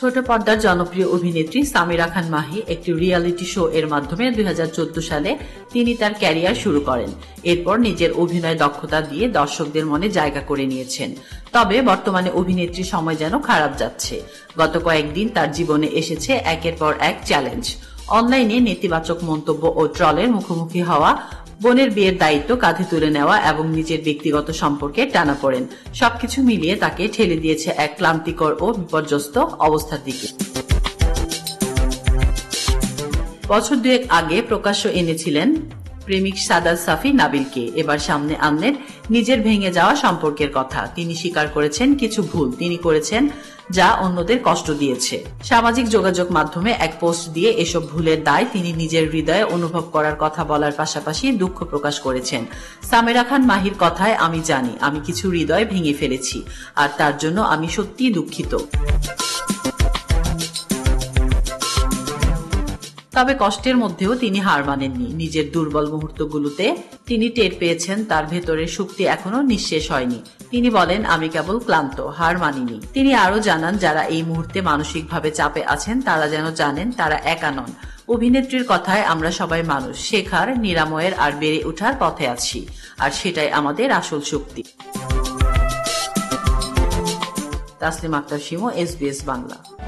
ছোট পর্দার জনপ্রিয় অভিনেত্রী সামিরা খান মাহি একটি রিয়েলিটি শো এর মাধ্যমে 2014 সালে তিনি তার ক্যারিয়ার শুরু করেন। এরপর নিজের অভিনয় দক্ষতা দিয়ে দর্শকদের মনে জায়গা করে নিয়েছেন। তবে বর্তমানে অভিনেত্রী সময় যেন খারাপ যাচ্ছে। গত কয়েকদিন তার জীবনে এসেছে একের পর এক চ্যালেঞ্জ। অনলাইনে নেতিবাচক মন্তব্য ও ট্রলের মুখোমুখি হওয়া, বোনের বিয়ের দায়িত্ব কাঁধে তুলে নেওয়া এবং নিজের ব্যক্তিগত সম্পর্কে টানাপোড়েন সবকিছু মিলিয়ে তাকে ঠেলে দিয়েছে এক ক্লান্তিকর ও বিপর্যস্ত অবস্থার দিকে। বছর দুয়েক আগে প্রকাশ্য এনেছিলেন প্রেমিক সাদাত সাফি নাবিলকে। এবার সামনে আনলেন নিজের ভেঙে যাওয়া সম্পর্কের কথা। তিনি স্বীকার করেছেন কিছু ভুল তিনি করেছেন যা অন্যদের কষ্ট দিয়েছে। সামাজিক যোগাযোগ মাধ্যমে এক পোস্ট দিয়ে এসব ভুলের দায় তিনি নিজের হৃদয়ে অনুভব করার কথা বলার পাশাপাশি দুঃখ প্রকাশ করেছেন। সামিরা খান মাহির কথায়, আমি জানি আমি কিছু হৃদয় ভেঙে ফেলেছি আর তার জন্য আমি সত্যিই দুঃখিত। তবে কষ্টের মধ্যেও তিনি হার মানেননি। নিজের দুর্বল মুহূর্তগুলোতে তিনি টের পেয়েছেন তার ভেতরের শক্তি এখনো নিঃশেষ হয়নি। তিনি বলেন, আমি কেবল ক্লান্ত, হার মানিনি। তিনি আরো জানান, যারা এই মুহূর্তে মানসিকভাবে চাপে আছেন তারা যেন জানেন তারা একা নন। অভিনেত্রীর কথায়, আমরা সবাই মানুষ, শেখার, নিরাময়ের আর বেড়ে ওঠার পথে আছি, আর সেটাই আমাদের আসল শক্তি। তাসলিমা আক্তার শিমু, SBS বাংলা।